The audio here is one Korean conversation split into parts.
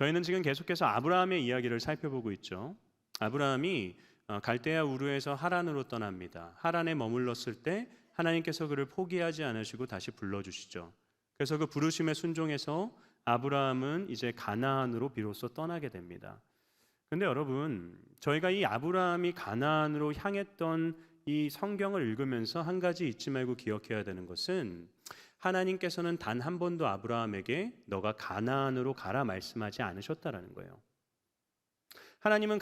저희는 지금 계속해서 아브라함의 이야기를 살펴보고 있죠. 아브라함이 갈대아 우르에서 하란으로 떠납니다. 하란에 머물렀을 때 하나님께서 그를 포기하지 않으시고 다시 불러주시죠. 그래서 그 부르심에 순종해서 아브라함은 이제 가나안으로 비로소 떠나게 됩니다. 그런데 여러분, 저희가 이 아브라함이 가나안으로 향했던 이 성경을 읽으면서 한 가지 잊지 말고 기억해야 되는 것은, 하나님께서는 단 한 번도 아브라함에게 너가 가나안으로 가라 말씀하지 않으셨다라는 거예요. 하나님은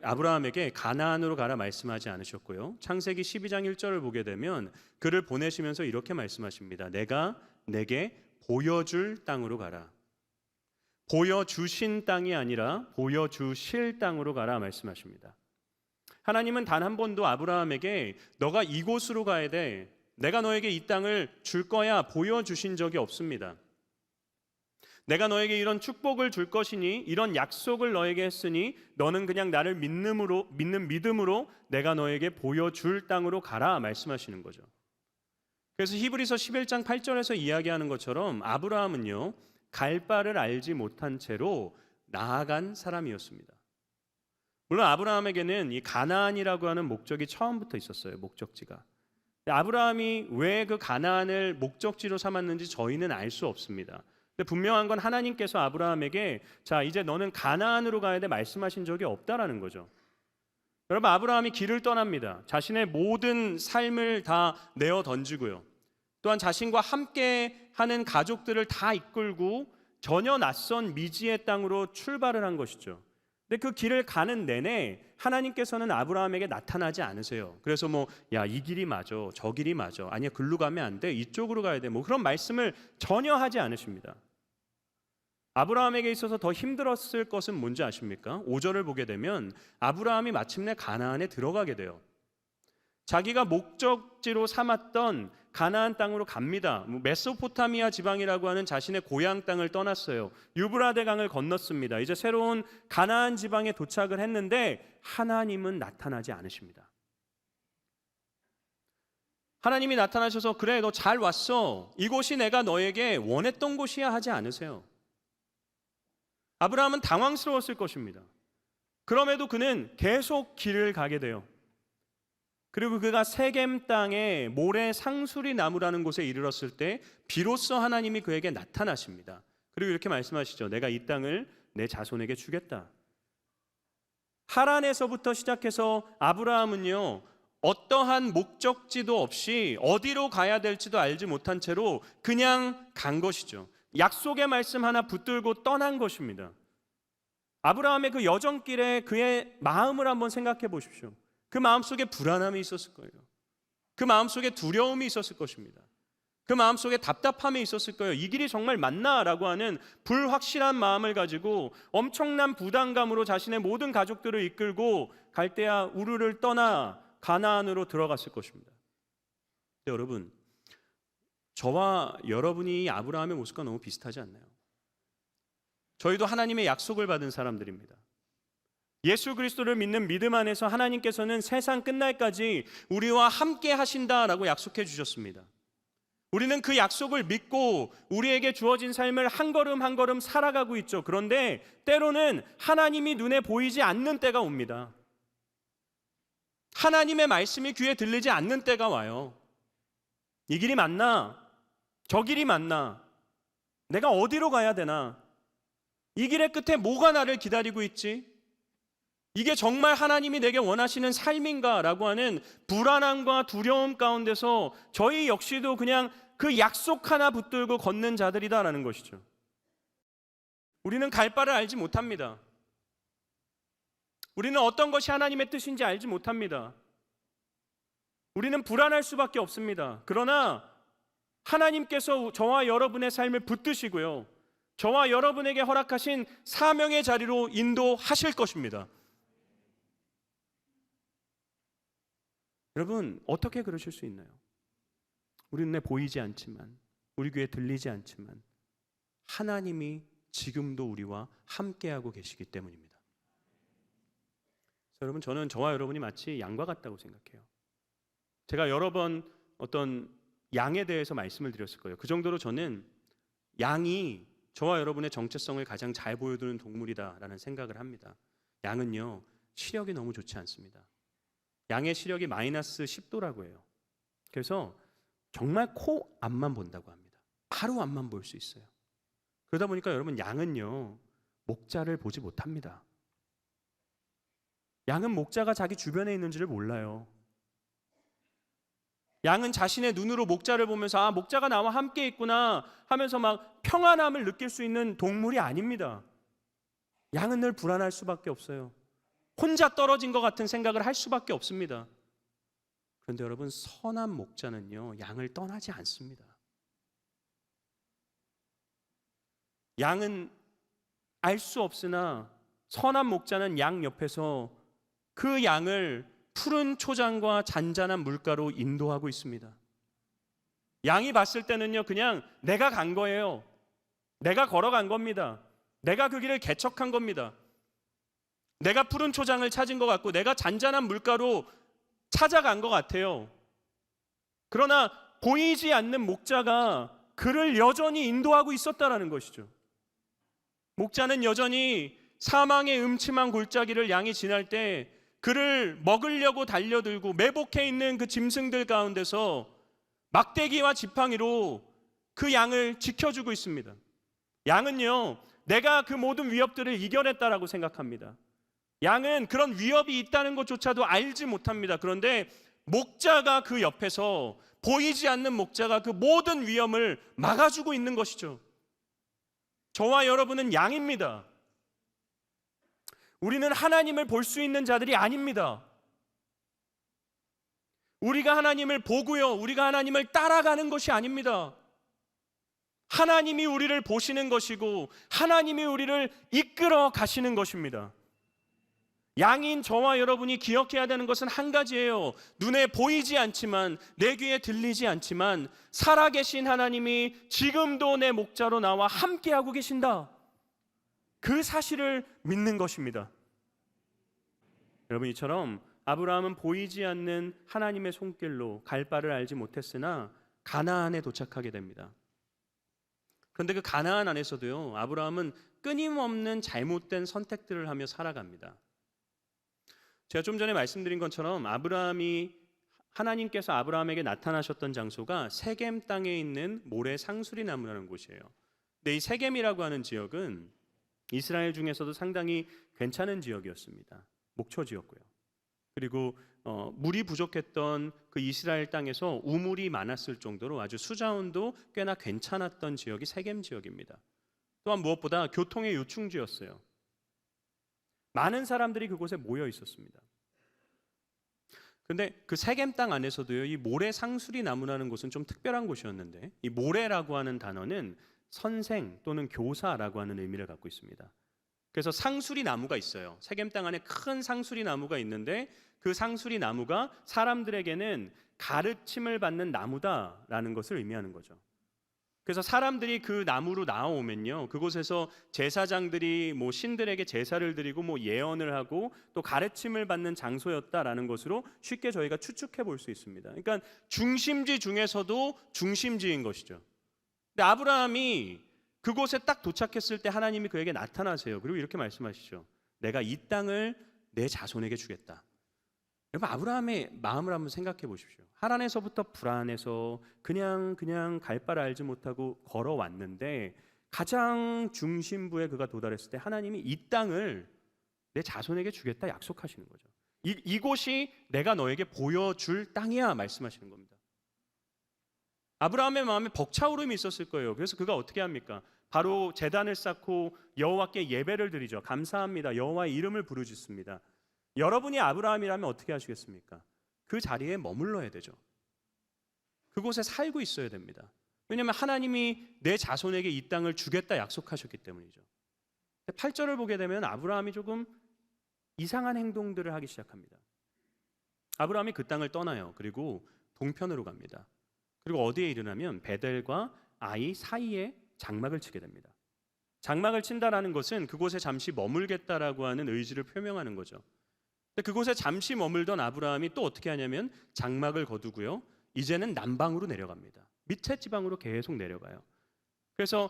아브라함에게 가나안으로 가라 말씀하지 않으셨고요. 창세기 12장 1절을 보게 되면 그를 보내시면서 이렇게 말씀하십니다. 내가 내게 보여줄 땅으로 가라. 보여주신 땅이 아니라 보여주실 땅으로 가라 말씀하십니다. 하나님은 단 한 번도 아브라함에게 너가 이곳으로 가야 돼, 내가 너에게 이 땅을 줄 거야 보여주신 적이 없습니다. 내가 너에게 이런 축복을 줄 것이니, 이런 약속을 너에게 했으니 너는 그냥 나를 믿는 믿음으로 내가 너에게 보여줄 땅으로 가라 말씀하시는 거죠. 그래서 히브리서 11장 8절에서 이야기하는 것처럼 아브라함은요, 갈 바를 알지 못한 채로 나아간 사람이었습니다. 물론 아브라함에게는 이 가나안이라고 하는 목적이 처음부터 있었어요. 목적지가. 아브라함이 왜 그 가나안을 목적지로 삼았는지 저희는 알 수 없습니다. 근데 분명한 건 하나님께서 아브라함에게 자, 이제 너는 가나안으로 가야 돼 말씀하신 적이 없다라는 거죠. 여러분, 아브라함이 길을 떠납니다. 자신의 모든 삶을 다 내어 던지고요. 또한 자신과 함께 하는 가족들을 다 이끌고 전혀 낯선 미지의 땅으로 출발을 한 것이죠. 근데 그 길을 가는 내내 하나님께서는 아브라함에게 나타나지 않으세요. 그래서 야, 이 길이 맞아, 저 길이 맞아, 아니야, 글로 가면 안 돼, 이쪽으로 가야 돼, 그런 말씀을 전혀 하지 않으십니다. 아브라함에게 있어서 더 힘들었을 것은 뭔지 아십니까? 5절을 보게 되면 아브라함이 마침내 가나안에 들어가게 돼요. 자기가 목적지로 삼았던 가나안 땅으로 갑니다. 메소포타미아 지방이라고 하는 자신의 고향 땅을 떠났어요. 유브라데 강을 건넜습니다. 이제 새로운 가나안 지방에 도착을 했는데 하나님은 나타나지 않으십니다. 하나님이 나타나셔서 그래, 너 잘 왔어, 이곳이 내가 너에게 원했던 곳이야 하지 않으세요. 아브라함은 당황스러웠을 것입니다. 그럼에도 그는 계속 길을 가게 돼요. 그리고 그가 세겜 땅에 모래 상수리 나무라는 곳에 이르렀을 때 비로소 하나님이 그에게 나타나십니다. 그리고 이렇게 말씀하시죠. 내가 이 땅을 내 자손에게 주겠다. 하란에서부터 시작해서 아브라함은요, 어떠한 목적지도 없이 어디로 가야 될지도 알지 못한 채로 그냥 간 것이죠. 약속의 말씀 하나 붙들고 떠난 것입니다. 아브라함의 그 여정길에 그의 마음을 한번 생각해 보십시오. 그 마음속에 불안함이 있었을 거예요. 그 마음속에 두려움이 있었을 것입니다. 그 마음속에 답답함이 있었을 거예요. 이 길이 정말 맞나? 라고 하는 불확실한 마음을 가지고 엄청난 부담감으로 자신의 모든 가족들을 이끌고 갈대아 우르를 떠나 가나안으로 들어갔을 것입니다. 근데 여러분, 저와 여러분이 아브라함의 모습과 너무 비슷하지 않나요? 저희도 하나님의 약속을 받은 사람들입니다. 예수 그리스도를 믿는 믿음 안에서 하나님께서는 세상 끝날까지 우리와 함께 하신다라고 약속해 주셨습니다. 우리는 그 약속을 믿고 우리에게 주어진 삶을 한 걸음 한 걸음 살아가고 있죠. 그런데 때로는 하나님이 눈에 보이지 않는 때가 옵니다. 하나님의 말씀이 귀에 들리지 않는 때가 와요. 이 길이 맞나? 저 길이 맞나? 내가 어디로 가야 되나? 이 길의 끝에 뭐가 나를 기다리고 있지? 이게 정말 하나님이 내게 원하시는 삶인가? 라고 하는 불안함과 두려움 가운데서 저희 역시도 그냥 그 약속 하나 붙들고 걷는 자들이다라는 것이죠. 우리는 갈 바를 알지 못합니다. 우리는 어떤 것이 하나님의 뜻인지 알지 못합니다. 우리는 불안할 수밖에 없습니다. 그러나 하나님께서 저와 여러분의 삶을 붙드시고요, 저와 여러분에게 허락하신 사명의 자리로 인도하실 것입니다. 여러분, 어떻게 그러실 수 있나요? 우리 눈에 보이지 않지만, 우리 귀에 들리지 않지만 하나님이 지금도 우리와 함께하고 계시기 때문입니다. 여러분, 저는 저와 여러분이 마치 양과 같다고 생각해요. 제가 여러 번 어떤 양에 대해서 말씀을 드렸을 거예요. 그 정도로 저는 양이 저와 여러분의 정체성을 가장 잘 보여주는 동물이다라는 생각을 합니다. 양은요, 시력이 너무 좋지 않습니다. 양의 시력이 마이너스 10도라고 해요. 그래서 정말 코 앞만 본다고 합니다. 바로 앞만 볼 수 있어요. 그러다 보니까 여러분, 양은요, 목자를 보지 못합니다. 양은 목자가 자기 주변에 있는지를 몰라요. 양은 자신의 눈으로 목자를 보면서 아, 목자가 나와 함께 있구나 하면서 막 평안함을 느낄 수 있는 동물이 아닙니다. 양은 늘 불안할 수밖에 없어요. 혼자 떨어진 것 같은 생각을 할 수밖에 없습니다. 그런데 여러분, 선한 목자는요, 양을 떠나지 않습니다. 양은 알 수 없으나 선한 목자는 양 옆에서 그 양을 푸른 초장과 잔잔한 물가로 인도하고 있습니다. 양이 봤을 때는요, 그냥 내가 간 거예요. 내가 걸어간 겁니다. 내가 그 길을 개척한 겁니다. 내가 푸른 초장을 찾은 것 같고 내가 잔잔한 물가로 찾아간 것 같아요. 그러나 보이지 않는 목자가 그를 여전히 인도하고 있었다라는 것이죠. 목자는 여전히 사망의 음침한 골짜기를 양이 지날 때 그를 먹으려고 달려들고 매복해 있는 그 짐승들 가운데서 막대기와 지팡이로 그 양을 지켜주고 있습니다. 양은요, 내가 그 모든 위협들을 이겨냈다라고 생각합니다. 양은 그런 위협이 있다는 것조차도 알지 못합니다. 그런데 목자가 그 옆에서, 보이지 않는 목자가 그 모든 위험을 막아주고 있는 것이죠. 저와 여러분은 양입니다. 우리는 하나님을 볼 수 있는 자들이 아닙니다. 우리가 하나님을 보고요, 우리가 하나님을 따라가는 것이 아닙니다. 하나님이 우리를 보시는 것이고 하나님이 우리를 이끌어 가시는 것입니다. 양인 저와 여러분이 기억해야 되는 것은 한 가지예요. 눈에 보이지 않지만, 내 귀에 들리지 않지만 살아계신 하나님이 지금도 내 목자로 나와 함께하고 계신다. 그 사실을 믿는 것입니다. 여러분, 이처럼 아브라함은 보이지 않는 하나님의 손길로 갈 바를 알지 못했으나 가나안에 도착하게 됩니다. 그런데 그 가나안 안에서도요, 아브라함은 끊임없는 잘못된 선택들을 하며 살아갑니다. 제가 좀 전에 말씀드린 것처럼 하나님께서 아브라함에게 나타나셨던 장소가 세겜 땅에 있는 모래 상수리 나무라는 곳이에요. 근데 이 세겜이라고 하는 지역은 이스라엘 중에서도 상당히 괜찮은 지역이었습니다. 목초지였고요. 그리고 물이 부족했던 그 이스라엘 땅에서 우물이 많았을 정도로 아주 수자원도 꽤나 괜찮았던 지역이 세겜 지역입니다. 또한 무엇보다 교통의 요충지였어요. 많은 사람들이 그곳에 모여 있었습니다. 그런데 그 세겜 땅 안에서도요, 이 모래 상수리 나무라는 곳은 좀 특별한 곳이었는데, 이 모래라고 하는 단어는 선생 또는 교사라고 하는 의미를 갖고 있습니다. 그래서 상수리 나무가 있어요. 세겜 땅 안에 큰 상수리 나무가 있는데 그 상수리 나무가 사람들에게는 가르침을 받는 나무다라는 것을 의미하는 거죠. 그래서 사람들이 그 나무로 나오면요, 그곳에서 제사장들이 신들에게 제사를 드리고 예언을 하고 또 가르침을 받는 장소였다라는 것으로 쉽게 저희가 추측해 볼 수 있습니다. 그러니까 중심지 중에서도 중심지인 것이죠. 근데 아브라함이 그곳에 딱 도착했을 때 하나님이 그에게 나타나세요. 그리고 이렇게 말씀하시죠. 내가 이 땅을 내 자손에게 주겠다. 여러분, 아브라함의 마음을 한번 생각해 보십시오. 하란에서부터 불안해서 그냥 갈 바를 알지 못하고 걸어왔는데 가장 중심부에 그가 도달했을 때 하나님이 이 땅을 내 자손에게 주겠다 약속하시는 거죠. 이곳이 내가 너에게 보여줄 땅이야 말씀하시는 겁니다. 아브라함의 마음에 벅차오름이 있었을 거예요. 그래서 그가 어떻게 합니까? 바로 제단을 쌓고 여호와께 예배를 드리죠. 감사합니다. 여호와의 이름을 부르짖습니다. 여러분이 아브라함이라면 어떻게 하시겠습니까? 그 자리에 머물러야 되죠. 그곳에 살고 있어야 됩니다. 왜냐하면 하나님이 내 자손에게 이 땅을 주겠다 약속하셨기 때문이죠. 8절을 보게 되면 아브라함이 조금 이상한 행동들을 하기 시작합니다. 아브라함이 그 땅을 떠나요. 그리고 동편으로 갑니다. 그리고 어디에 이르냐면 베델과 아이 사이에 장막을 치게 됩니다. 장막을 친다라는 것은 그곳에 잠시 머물겠다라고 하는 의지를 표명하는 거죠. 그곳에 잠시 머물던 아브라함이 또 어떻게 하냐면 장막을 거두고요, 이제는 남방으로 내려갑니다. 밑에 지방으로 계속 내려가요. 그래서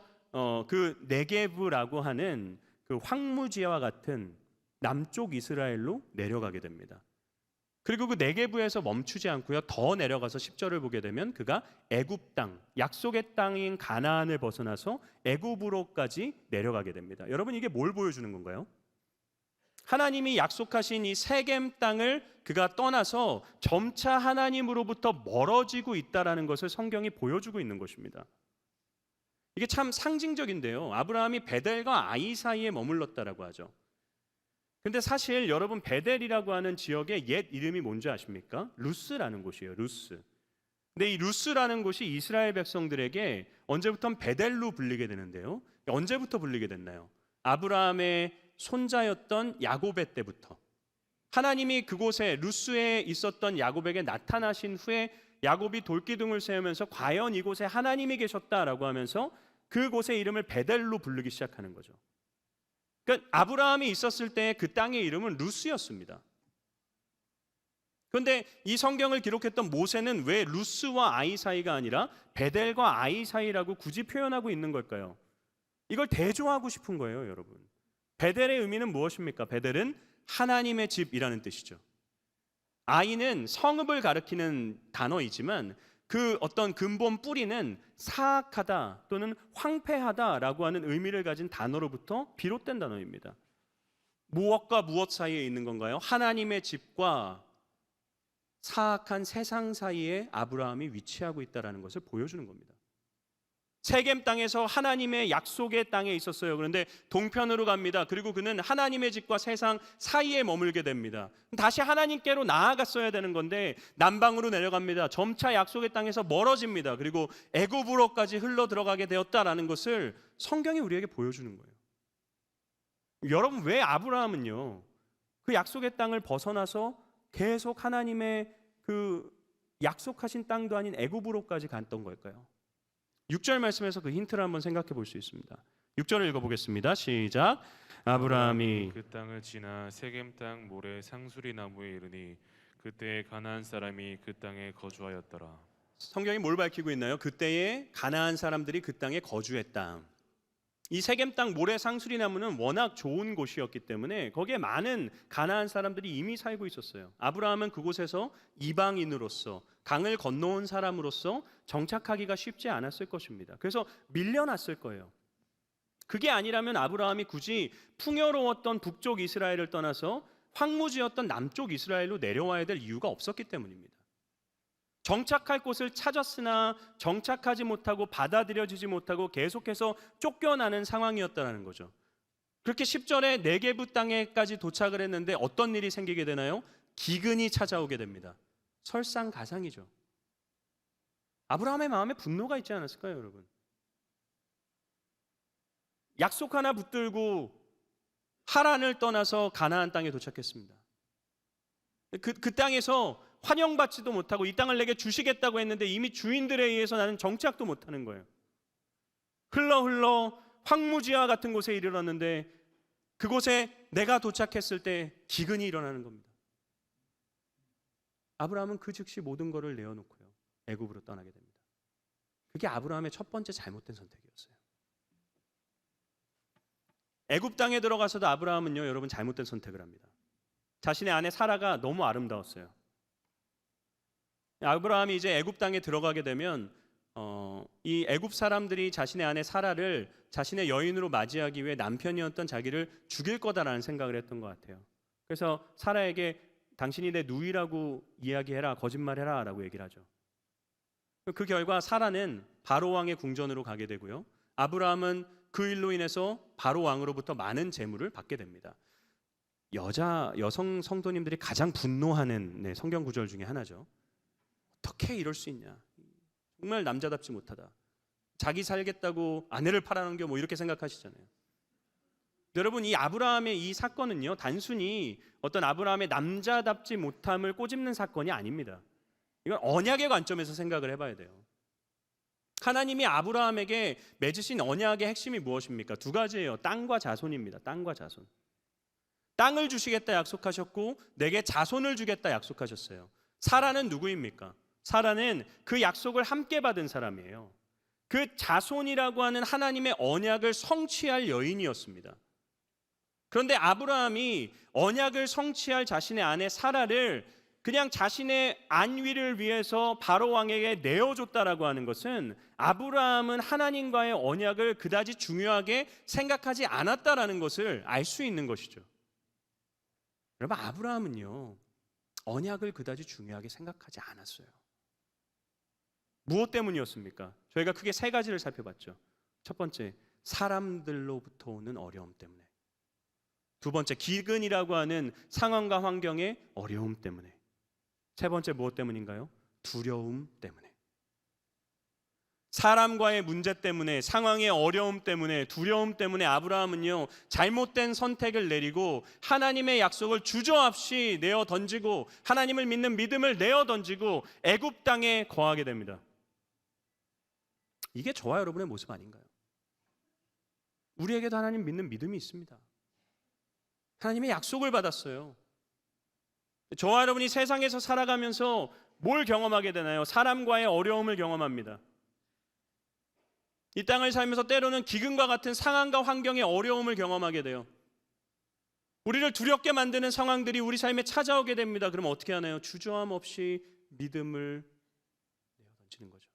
그 네게브라고 하는 그 황무지와 같은 남쪽 이스라엘로 내려가게 됩니다. 그리고 그 네게브에서 멈추지 않고요. 더 내려가서 10절을 보게 되면 그가 애굽 땅, 약속의 땅인 가나안을 벗어나서 애굽으로까지 내려가게 됩니다. 여러분 이게 뭘 보여주는 건가요? 하나님이 약속하신 이 세겜 땅을 그가 떠나서 점차 하나님으로부터 멀어지고 있다라는 것을 성경이 보여주고 있는 것입니다. 이게 참 상징적인데요. 아브라함이 베델과 아이 사이에 머물렀다라고 하죠. 근데 사실 여러분 베델이라고 하는 지역의 옛 이름이 뭔지 아십니까? 루스라는 곳이에요. 루스. 근데 이 루스라는 곳이 이스라엘 백성들에게 언제부터 베델로 불리게 되는데요. 언제부터 불리게 됐나요? 아브라함의 손자였던 야곱의 때부터. 하나님이 그곳에 루스에 있었던 야곱에게 나타나신 후에 야곱이 돌기둥을 세우면서 과연 이곳에 하나님이 계셨다라고 하면서 그곳의 이름을 베델로 부르기 시작하는 거죠. 그러니까 아브라함이 있었을 때 그 땅의 이름은 루스였습니다. 그런데 이 성경을 기록했던 모세는 왜 루스와 아이 사이가 아니라 베델과 아이 사이라고 굳이 표현하고 있는 걸까요? 이걸 대조하고 싶은 거예요, 여러분. 베델의 의미는 무엇입니까? 베델은 하나님의 집이라는 뜻이죠. 아이는 성읍을 가리키는 단어이지만 그 어떤 근본 뿌리는 사악하다 또는 황폐하다라고 하는 의미를 가진 단어로부터 비롯된 단어입니다. 무엇과 무엇 사이에 있는 건가요? 하나님의 집과 사악한 세상 사이에 아브라함이 위치하고 있다는 것을 보여주는 겁니다. 세겜 땅에서 하나님의 약속의 땅에 있었어요. 그런데 동편으로 갑니다. 그리고 그는 하나님의 집과 세상 사이에 머물게 됩니다. 다시 하나님께로 나아갔어야 되는 건데 남방으로 내려갑니다. 점차 약속의 땅에서 멀어집니다. 그리고 애굽으로까지 흘러 들어가게 되었다라는 것을 성경이 우리에게 보여주는 거예요. 여러분 왜 아브라함은요 그 약속의 땅을 벗어나서 계속 하나님의 그 약속하신 땅도 아닌 애굽으로까지 갔던 걸까요? 6절 말씀에서 그 힌트를 한번 생각해 볼 수 있습니다. 6절을 읽어보겠습니다. 시작. 아브라함이 그 땅을 지나 세겜 땅 모래 상수리 나무에 이르니 그때 가나안 사람이 그 땅에 거주하였더라. 성경이 뭘 밝히고 있나요? 그때에 가나안 사람들이 그 땅에 거주했다. 이 세겜 땅 모래 상수리 나무는 워낙 좋은 곳이었기 때문에 거기에 많은 가나안 사람들이 이미 살고 있었어요. 아브라함은 그곳에서 이방인으로서 강을 건너온 사람으로서 정착하기가 쉽지 않았을 것입니다. 그래서 밀려났을 거예요. 그게 아니라면 아브라함이 굳이 풍요로웠던 북쪽 이스라엘을 떠나서 황무지였던 남쪽 이스라엘로 내려와야 될 이유가 없었기 때문입니다. 정착할 곳을 찾았으나 정착하지 못하고 받아들여지지 못하고 계속해서 쫓겨나는 상황이었다는 거죠. 그렇게 10절에 네게브 땅에까지 도착을 했는데 어떤 일이 생기게 되나요? 기근이 찾아오게 됩니다. 설상가상이죠. 아브라함의 마음에 분노가 있지 않았을까요, 여러분? 약속 하나 붙들고 하란을 떠나서 가나안 땅에 도착했습니다. 그 땅에서 환영받지도 못하고 이 땅을 내게 주시겠다고 했는데 이미 주인들에 의해서 나는 정착도 못하는 거예요. 흘러 황무지와 같은 곳에 이르렀는데 그곳에 내가 도착했을 때 기근이 일어나는 겁니다. 아브라함은 그 즉시 모든 것을 내어놓고요 애굽으로 떠나게 됩니다. 그게 아브라함의 첫 번째 잘못된 선택이었어요. 애굽 땅에 들어가서도 아브라함은요 여러분 잘못된 선택을 합니다. 자신의 아내 사라가 너무 아름다웠어요. 아브라함이 이제 애굽 땅에 들어가게 되면 이 애굽 사람들이 자신의 아내 사라를 자신의 여인으로 맞이하기 위해 남편이었던 자기를 죽일 거다라는 생각을 했던 것 같아요. 그래서 사라에게 당신이 내 누이라고 이야기해라, 거짓말해라 라고 얘기를 하죠. 그 결과 사라는 바로 왕의 궁전으로 가게 되고요. 아브라함은 그 일로 인해서 바로 왕으로부터 많은 재물을 받게 됩니다. 여성 성도님들이 가장 분노하는 성경 구절 중에 하나죠. 어떻게 이럴 수 있냐? 정말 남자답지 못하다. 자기 살겠다고 아내를 팔아넘겨 뭐 이렇게 생각하시잖아요. 여러분 이 아브라함의 이 사건은요 단순히 어떤 아브라함의 남자답지 못함을 꼬집는 사건이 아닙니다. 이건 언약의 관점에서 생각을 해봐야 돼요. 하나님이 아브라함에게 맺으신 언약의 핵심이 무엇입니까? 두 가지예요. 땅과 자손입니다. 땅과 자손. 땅을 주시겠다 약속하셨고 내게 자손을 주겠다 약속하셨어요. 사라는 누구입니까? 사라는 그 약속을 함께 받은 사람이에요. 그 자손이라고 하는 하나님의 언약을 성취할 여인이었습니다. 그런데 아브라함이 언약을 성취할 자신의 아내 사라를 그냥 자신의 안위를 위해서 바로 왕에게 내어줬다라고 하는 것은 아브라함은 하나님과의 언약을 그다지 중요하게 생각하지 않았다라는 것을 알 수 있는 것이죠. 여러분, 아브라함은요, 언약을 그다지 중요하게 생각하지 않았어요. 무엇 때문이었습니까? 저희가 크게 세 가지를 살펴봤죠. 첫 번째, 사람들로부터 오는 어려움 때문에. 두 번째, 기근이라고 하는 상황과 환경의 어려움 때문에. 세 번째, 무엇 때문인가요? 두려움 때문에. 사람과의 문제 때문에, 상황의 어려움 때문에, 두려움 때문에 아브라함은요, 잘못된 선택을 내리고 하나님의 약속을 주저없이 내어 던지고 하나님을 믿는 믿음을 내어 던지고 애굽 땅에 거하게 됩니다. 이게 저와 여러분의 모습 아닌가요? 우리에게도 하나님 믿는 믿음이 있습니다. 하나님의 약속을 받았어요. 저와 여러분이 세상에서 살아가면서 뭘 경험하게 되나요? 사람과의 어려움을 경험합니다. 이 땅을 살면서 때로는 기근과 같은 상황과 환경의 어려움을 경험하게 돼요. 우리를 두렵게 만드는 상황들이 우리 삶에 찾아오게 됩니다. 그럼 어떻게 하나요? 주저함 없이 믿음을 내어 던지는 거죠.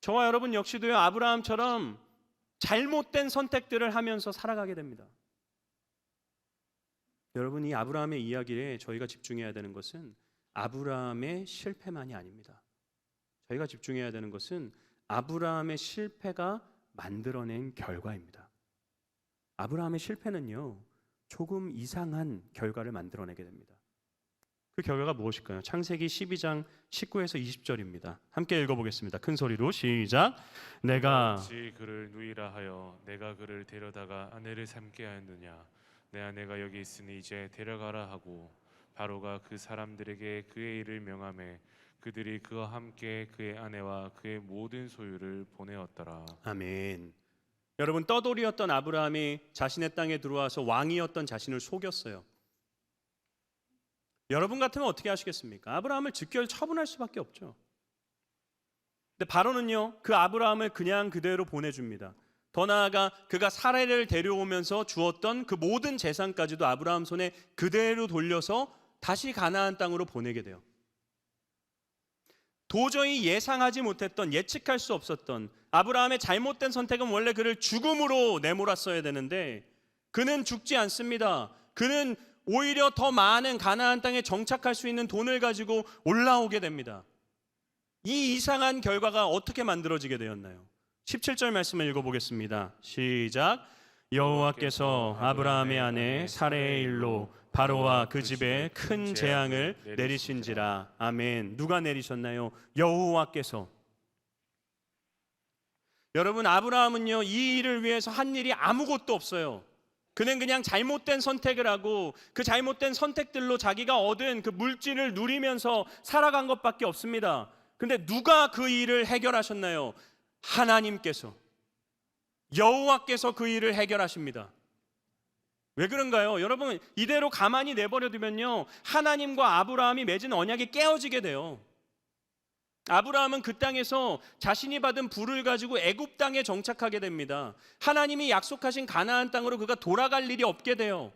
저와 여러분 역시도요, 아브라함처럼 잘못된 선택들을 하면서 살아가게 됩니다. 여러분, 이 아브라함의 이야기에 저희가 집중해야 되는 것은 아브라함의 실패만이 아닙니다. 저희가 집중해야 되는 것은 아브라함의 실패가 만들어낸 결과입니다. 아브라함의 실패는요, 조금 이상한 결과를 만들어내게 됩니다. 그 결과가 무엇일까요? 창세기 12장 19에서 20절입니다. 함께 읽어보겠습니다. 큰 소리로 시작. 내가 어찌 그를 누이라 하여 내가 그를 데려다가 아내를 삼게 하였느냐. 내 아내가 여기 있으니 이제 데려가라 하고 바로가 그 사람들에게 그의 일을 명하매 그들이 그와 함께 그의 아내와 그의 모든 소유를 보내었더라. 아멘. 여러분, 떠돌이였던 아브라함이 자신의 땅에 들어와서 왕이었던 자신을 속였어요. 여러분 같으면 어떻게 하시겠습니까? 아브라함을 즉결 처분할 수밖에 없죠. 근데 바로는요, 그 아브라함을 그냥 그대로 보내줍니다. 더 나아가 그가 사라를 데려오면서 주었던 그 모든 재산까지도 아브라함 손에 그대로 돌려서 다시 가나안 땅으로 보내게 돼요. 도저히 예상하지 못했던, 예측할 수 없었던 아브라함의 잘못된 선택은 원래 그를 죽음으로 내몰았어야 되는데 그는 죽지 않습니다. 그는 오히려 더 많은 가나안 땅에 정착할 수 있는 돈을 가지고 올라오게 됩니다. 이 이상한 결과가 어떻게 만들어지게 되었나요? 17절 말씀을 읽어보겠습니다. 시작. 여호와께서 아브라함의 아내 사레의 일로 바로와 그 집에 큰 재앙을 내리신지라. 아멘. 누가 내리셨나요? 여호와께서. 여러분, 아브라함은요, 이 일을 위해서 한 일이 아무것도 없어요. 그는 그냥 잘못된 선택을 하고 그 잘못된 선택들로 자기가 얻은 그 물질을 누리면서 살아간 것밖에 없습니다. 근데 누가 그 일을 해결하셨나요? 하나님께서, 여호와께서 그 일을 해결하십니다. 왜 그런가요? 여러분, 이대로 가만히 내버려 두면요, 하나님과 아브라함이 맺은 언약이 깨어지게 돼요. 아브라함은 그 땅에서 자신이 받은 부를 가지고 애굽 땅에 정착하게 됩니다. 하나님이 약속하신 가나안 땅으로 그가 돌아갈 일이 없게 돼요.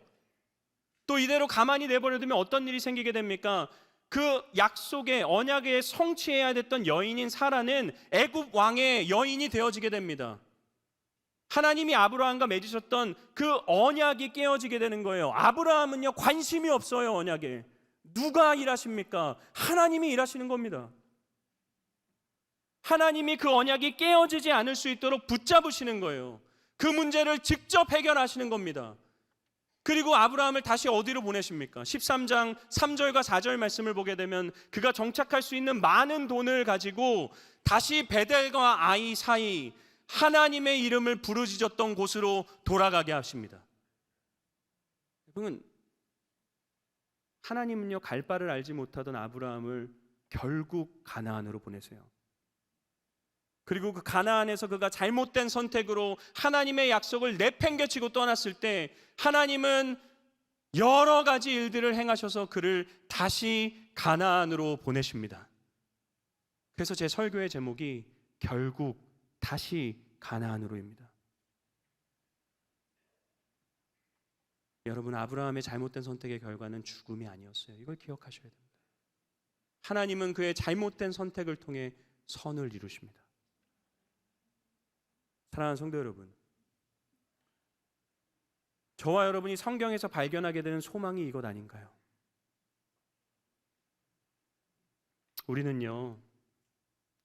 또 이대로 가만히 내버려 두면 어떤 일이 생기게 됩니까? 그 약속의 언약에 성취해야 됐던 여인인 사라는 애굽 왕의 여인이 되어지게 됩니다. 하나님이 아브라함과 맺으셨던 그 언약이 깨어지게 되는 거예요. 아브라함은요, 관심이 없어요. 언약에 누가 일하십니까? 하나님이 일하시는 겁니다. 하나님이 그 언약이 깨어지지 않을 수 있도록 붙잡으시는 거예요. 그 문제를 직접 해결하시는 겁니다. 그리고 아브라함을 다시 어디로 보내십니까? 13장 3절과 4절 말씀을 보게 되면 그가 정착할 수 있는 많은 돈을 가지고 다시 베델과 아이 사이 하나님의 이름을 부르짖었던 곳으로 돌아가게 하십니다. 여러분, 하나님은요, 갈 바를 알지 못하던 아브라함을 결국 가나안으로 보내세요. 그리고 그 가나안에서 그가 잘못된 선택으로 하나님의 약속을 내팽개치고 떠났을 때 하나님은 여러 가지 일들을 행하셔서 그를 다시 가나안으로 보내십니다. 그래서 제 설교의 제목이 결국 다시 가나안으로입니다. 여러분, 아브라함의 잘못된 선택의 결과는 죽음이 아니었어요. 이걸 기억하셔야 됩니다. 하나님은 그의 잘못된 선택을 통해 선을 이루십니다. 사랑하는 성도 여러분, 저와 여러분이 성경에서 발견하게 되는 소망이 이것 아닌가요? 우리는요,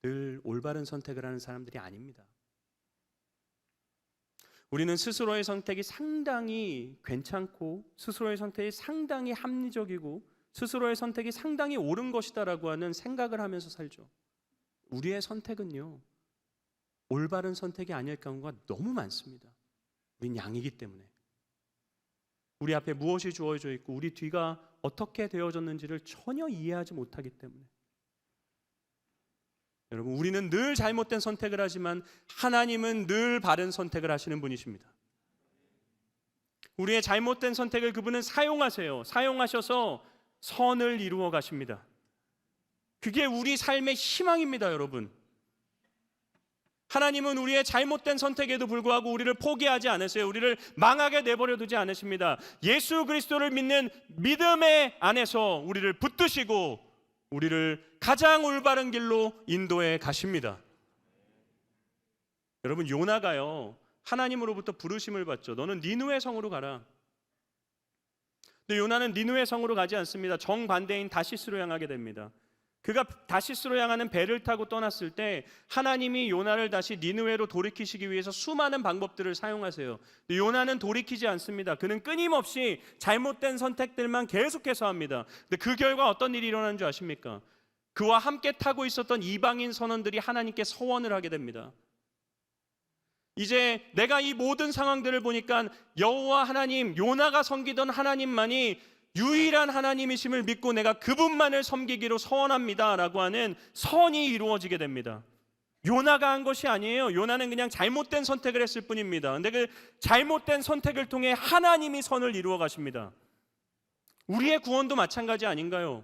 늘 올바른 선택을 하는 사람들이 아닙니다. 우리는 스스로의 선택이 상당히 괜찮고, 스스로의 선택이 상당히 합리적이고, 스스로의 선택이 상당히 옳은 것이다라고 하는 생각을 하면서 살죠. 우리의 선택은요, 올바른 선택이 아닐 경우가 너무 많습니다. 우린 양이기 때문에. 우리 앞에 무엇이 주어져 있고 우리 뒤가 어떻게 되어졌는지를 전혀 이해하지 못하기 때문에. 여러분, 우리는 늘 잘못된 선택을 하지만 하나님은 늘 바른 선택을 하시는 분이십니다. 우리의 잘못된 선택을 그분은 사용하세요. 사용하셔서 선을 이루어 가십니다. 그게 우리 삶의 희망입니다, 여러분. 하나님은 우리의 잘못된 선택에도 불구하고 우리를 포기하지 않으세요. 우리를 망하게 내버려 두지 않으십니다. 예수 그리스도를 믿는 믿음의 안에서 우리를 붙드시고 우리를 가장 올바른 길로 인도해 가십니다. 여러분, 요나가요, 하나님으로부터 부르심을 받죠. 너는 니느웨 성으로 가라. 근데 요나는 니느웨 성으로 가지 않습니다. 정반대인 다시스로 향하게 됩니다. 그가 다시스로 향하는 배를 타고 떠났을 때 하나님이 요나를 다시 니느웨로 돌이키시기 위해서 수많은 방법들을 사용하세요. 근데 요나는 돌이키지 않습니다. 그는 끊임없이 잘못된 선택들만 계속해서 합니다. 근데 그 결과 어떤 일이 일어나는 줄 아십니까? 그와 함께 타고 있었던 이방인 선원들이 하나님께 서원을 하게 됩니다. 이제 내가 이 모든 상황들을 보니까 여호와 하나님, 요나가 섬기던 하나님만이 유일한 하나님이심을 믿고 내가 그분만을 섬기기로 서원합니다 라고 하는 선이 이루어지게 됩니다. 요나가 한 것이 아니에요. 요나는 그냥 잘못된 선택을 했을 뿐입니다. 근데 그 잘못된 선택을 통해 하나님이 선을 이루어 가십니다. 우리의 구원도 마찬가지 아닌가요?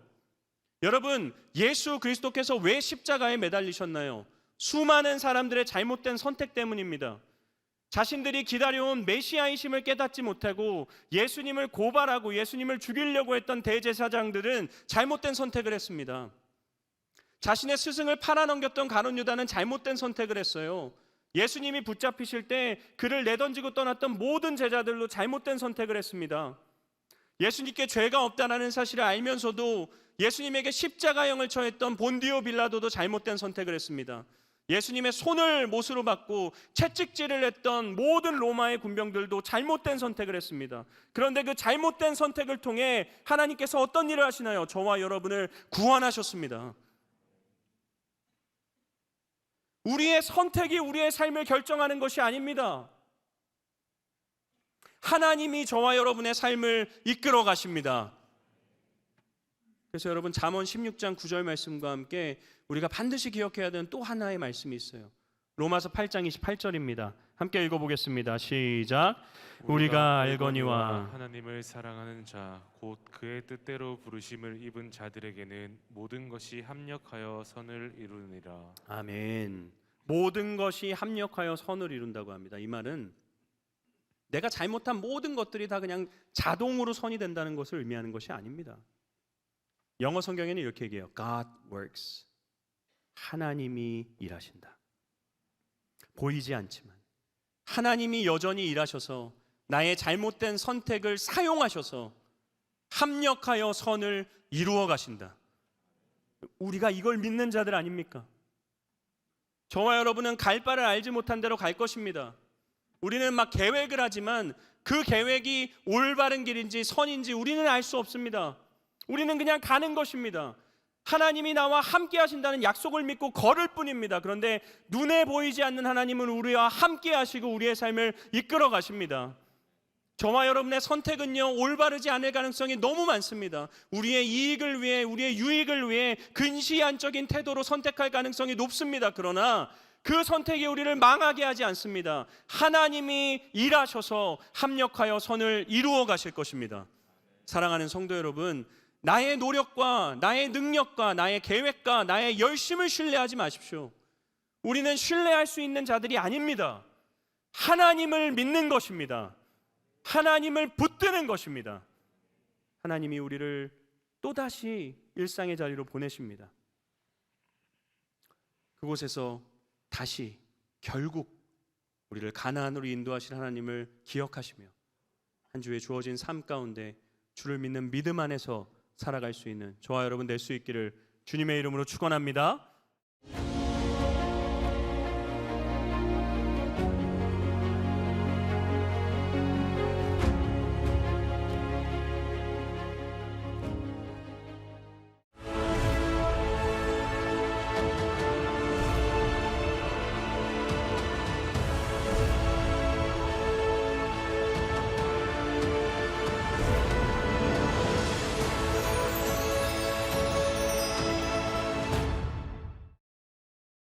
여러분, 예수 그리스도께서 왜 십자가에 매달리셨나요? 수많은 사람들의 잘못된 선택 때문입니다. 자신들이 기다려온 메시아이심을 깨닫지 못하고 예수님을 고발하고 예수님을 죽이려고 했던 대제사장들은 잘못된 선택을 했습니다. 자신의 스승을 팔아넘겼던 가룟 유다는 잘못된 선택을 했어요. 예수님이 붙잡히실 때 그를 내던지고 떠났던 모든 제자들로 잘못된 선택을 했습니다. 예수님께 죄가 없다는 사실을 알면서도 예수님에게 십자가형을 처했던 본디오 빌라도도 잘못된 선택을 했습니다. 예수님의 손을 못으로 받고 채찍질을 했던 모든 로마의 군병들도 잘못된 선택을 했습니다. 그런데 그 잘못된 선택을 통해 하나님께서 어떤 일을 하시나요? 저와 여러분을 구원하셨습니다. 우리의 선택이 우리의 삶을 결정하는 것이 아닙니다. 하나님이 저와 여러분의 삶을 이끌어 가십니다. 그래서 여러분, 잠언 16장 9절 말씀과 함께 우리가 반드시 기억해야 되는 또 하나의 말씀이 있어요. 로마서 8장 28절입니다. 함께 읽어보겠습니다. 시작. 우리가 알거니와 하나님을 사랑하는 자 곧 그의 뜻대로 부르심을 입은 자들에게는 모든 것이 합력하여 선을 이루느니라. 아멘. 모든 것이 합력하여 선을 이룬다고 합니다. 이 말은 내가 잘못한 모든 것들이 다 그냥 자동으로 선이 된다는 것을 의미하는 것이 아닙니다. 영어 성경에는 이렇게 얘기해요. God works. 하나님이 일하신다. 보이지 않지만 하나님이 여전히 일하셔서 나의 잘못된 선택을 사용하셔서 합력하여 선을 이루어 가신다. 우리가 이걸 믿는 자들 아닙니까? 저와 여러분은 갈 바를 알지 못한 대로 갈 것입니다. 우리는 막 계획을 하지만 그 계획이 올바른 길인지 선인지 우리는 알 수 없습니다. 우리는 그냥 가는 것입니다. 하나님이 나와 함께 하신다는 약속을 믿고 걸을 뿐입니다. 그런데 눈에 보이지 않는 하나님은 우리와 함께 하시고 우리의 삶을 이끌어 가십니다. 저와 여러분의 선택은요, 올바르지 않을 가능성이 너무 많습니다. 우리의 이익을 위해, 우리의 유익을 위해 근시안적인 태도로 선택할 가능성이 높습니다. 그러나 그 선택이 우리를 망하게 하지 않습니다. 하나님이 일하셔서 합력하여 선을 이루어 가실 것입니다. 사랑하는 성도 여러분, 나의 노력과 나의 능력과 나의 계획과 나의 열심을 신뢰하지 마십시오. 우리는 신뢰할 수 있는 자들이 아닙니다. 하나님을 믿는 것입니다. 하나님을 붙드는 것입니다. 하나님이 우리를 또다시 일상의 자리로 보내십니다. 그곳에서 다시 결국 우리를 가나안으로 인도하실 하나님을 기억하시며 한 주에 주어진 삶 가운데 주를 믿는 믿음 안에서 살아갈 수 있는 저와 여러분 될 수 있기를 주님의 이름으로 축원합니다.